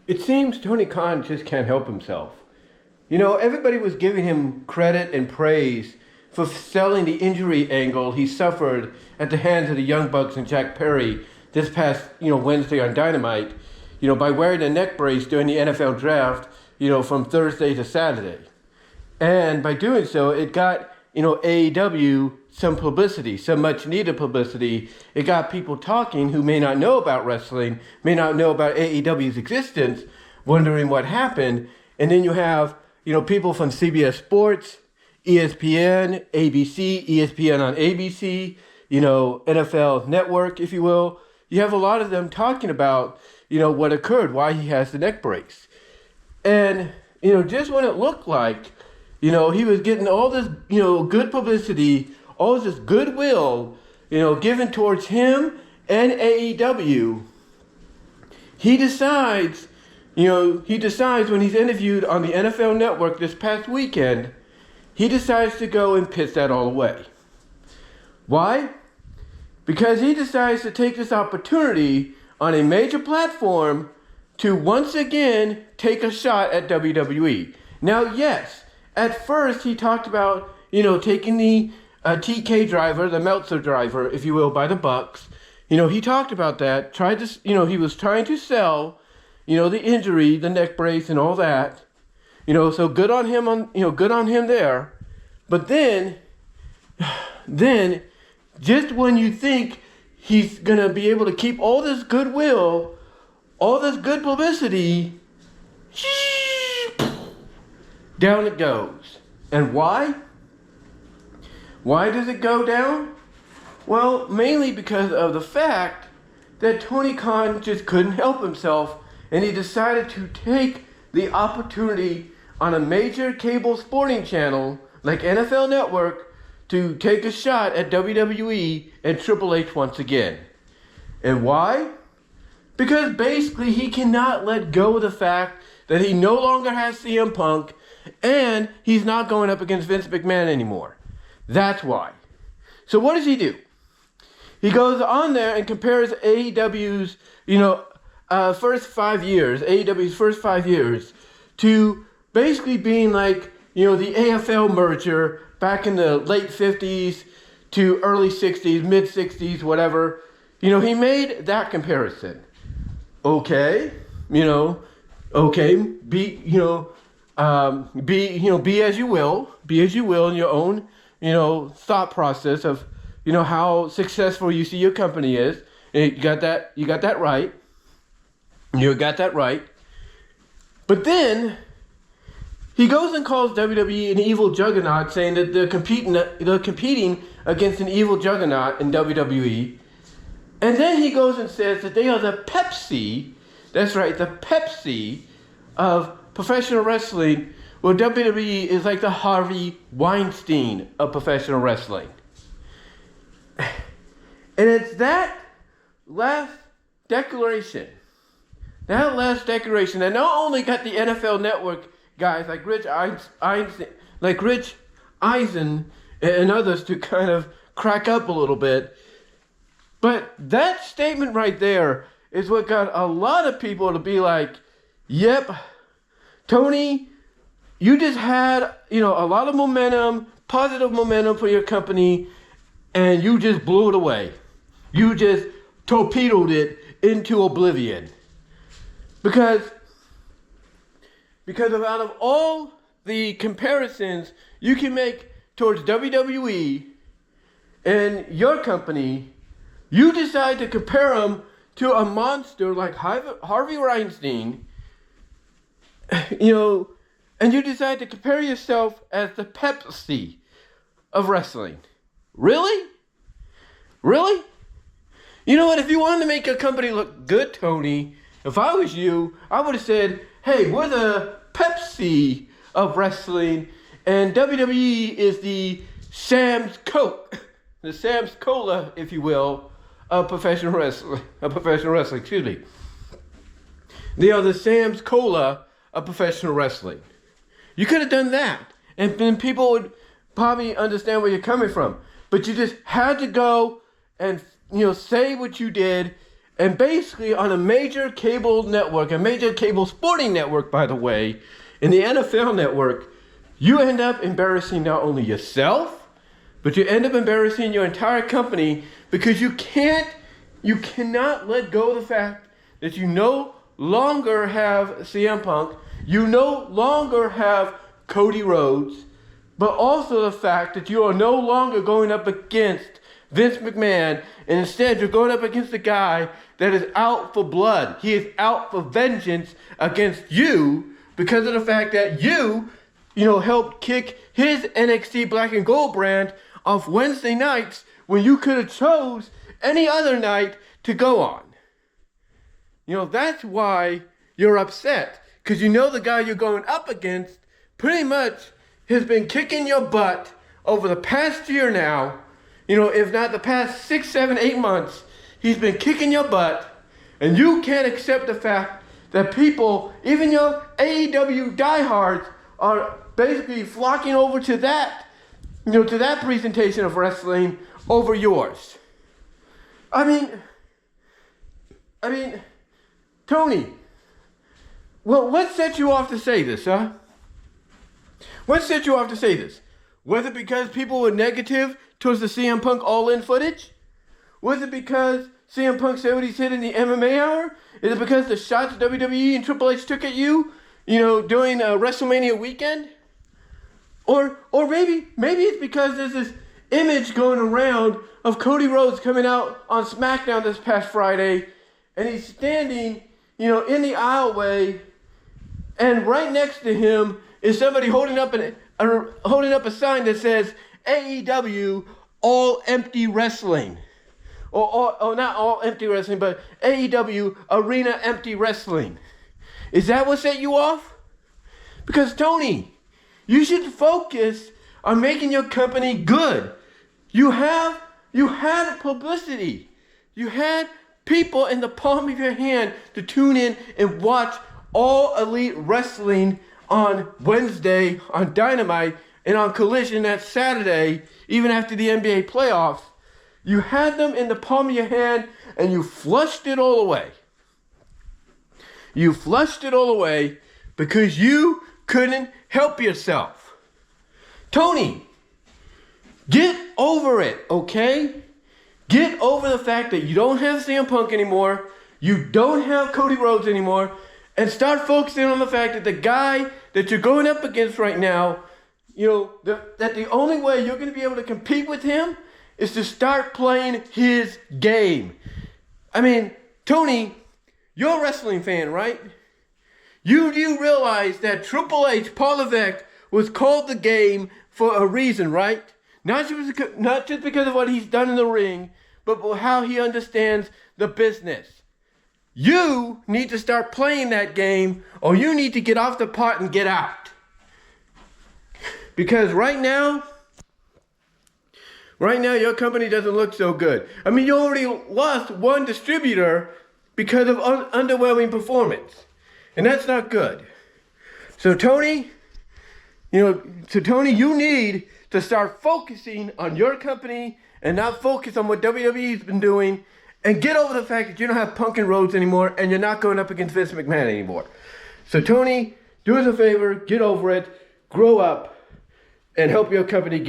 It seems Tony Khan just can't help himself. You know, everybody was giving him credit and praise for selling the injury angle he suffered at the hands of the Young Bucks and Jack Perry this past, Wednesday on Dynamite, by wearing a neck brace during the NFL draft, from Thursday to Saturday. And by doing so, it got, AEW some publicity, some much needed publicity. It got people talking who may not know about wrestling, may not know about AEW's existence, wondering what happened. And then you have, people from CBS Sports, ESPN, ABC, ESPN on ABC, NFL Network, if you will. You have a lot of them talking about, what occurred, why he has the neck brace. And, just when it looked like, he was getting all this, good publicity, all this goodwill, given towards him and AEW, he decides when he's interviewed on the NFL Network this past weekend, he decides to go and piss that all away. Why? Because he decides to take this opportunity on a major platform to once again take a shot at WWE. Now, yes, at first he talked about, taking the TK driver, the Meltzer driver, if you will, by the Bucks. He talked about that, he was trying to sell, the injury, the neck brace and all that. So good on him good on him there. But then, just when you think he's going to be able to keep all this goodwill, all this good publicity, down it goes. And why? Why does it go down? Well, mainly because of the fact that Tony Khan just couldn't help himself, and he decided to take the opportunity on a major cable sporting channel like NFL Network to take a shot at WWE and Triple H once again. And why? Because basically he cannot let go of the fact that he no longer has CM Punk and he's not going up against Vince McMahon anymore. That's why. So what does he do? He goes on there and compares AEW's, first 5 years, AEW's first 5 years, to basically being like, the AFL merger back in the late 50s to early 60s, mid 60s, whatever. He made that comparison. Okay, be as you will in your own, thought process of, how successful you see your company is. And you got that right. You got that right. But then he goes and calls WWE an evil juggernaut, saying that they're competing against an evil juggernaut in WWE. And then he goes and says that they are the Pepsi, that's right, the Pepsi of professional wrestling. Well, WWE is like the Harvey Weinstein of professional wrestling. And it's that last declaration that not only got the NFL Network guys like Rich Eisen and others to kind of crack up a little bit, but that statement right there is what got a lot of people to be like, yep, Tony, you just had, a lot of momentum, positive momentum for your company, and you just blew it away. You just torpedoed it into oblivion. Because out of all the comparisons you can make towards WWE and your company, you decide to compare them to a monster like Harvey Weinstein, and you decide to compare yourself as the Pepsi of wrestling. Really? Really? You know what? If you wanted to make a company look good, Tony, if I was you, I would have said, hey, we're the Pepsi of wrestling, and WWE is the Sam's Coke, the Sam's Cola, if you will, of professional wrestling. Excuse me. They are the Sam's Cola of professional wrestling. You could have done that, and then people would probably understand where you're coming from. But you just had to go and say what you did, And basically on a major cable network, a major cable sporting network, by the way, in the NFL network, you end up embarrassing not only yourself, but you end up embarrassing your entire company because you cannot let go of the fact that you no longer have CM Punk, you no longer have Cody Rhodes, but also the fact that you are no longer going up against Vince McMahon, and instead you're going up against a guy that is out for blood. He is out for vengeance against you because of the fact that you helped kick his NXT Black and Gold brand off Wednesday nights when you could have chose any other night to go on. That's why you're upset, because the guy you're going up against pretty much has been kicking your butt over the past year now. If not the past 6, 7, 8 months, he's been kicking your butt, and you can't accept the fact that people, even your AEW diehards, are basically flocking over to that, to that presentation of wrestling over yours. I mean, Tony, well, what set you off to say this, huh? What set you off to say this? Was it because people were negative towards the CM Punk All-In footage? Was it because CM Punk said what he said in the MMA Hour? Is it because the shots WWE and Triple H took at you, during WrestleMania weekend? Or maybe it's because there's this image going around of Cody Rhodes coming out on SmackDown this past Friday, and he's standing, in the aisleway, and right next to him is somebody holding up a sign that says AEW All Empty Wrestling. Or not All Empty Wrestling, but AEW Arena Empty Wrestling. Is that what set you off? Because Tony, you should focus on making your company good. You had publicity. You had people in the palm of your hand to tune in and watch All Elite Wrestling on Wednesday, on Dynamite, and on Collision that Saturday, even after the NBA playoffs. You had them in the palm of your hand, and you flushed it all away. You flushed it all away because you couldn't help yourself. Tony, get over it, okay? Get over the fact that you don't have CM Punk anymore, you don't have Cody Rhodes anymore, and start focusing on the fact that the guy that you're going up against right now, that the only way you're going to be able to compete with him is to start playing his game. I mean, Tony, you're a wrestling fan, right? You realize that Triple H, Paul Levesque, was called the game for a reason, right? Not just because of what he's done in the ring, but for how he understands the business. You need to start playing that game, or you need to get off the pot and get out. Because right now, your company doesn't look so good. I mean, you already lost one distributor because of underwhelming performance. And that's not good. So Tony, you need to start focusing on your company and not focus on what WWE's been doing, and get over the fact that you don't have Punk and Rhodes anymore, and you're not going up against Vince McMahon anymore. So Tony, do us a favor, get over it, grow up, and help your company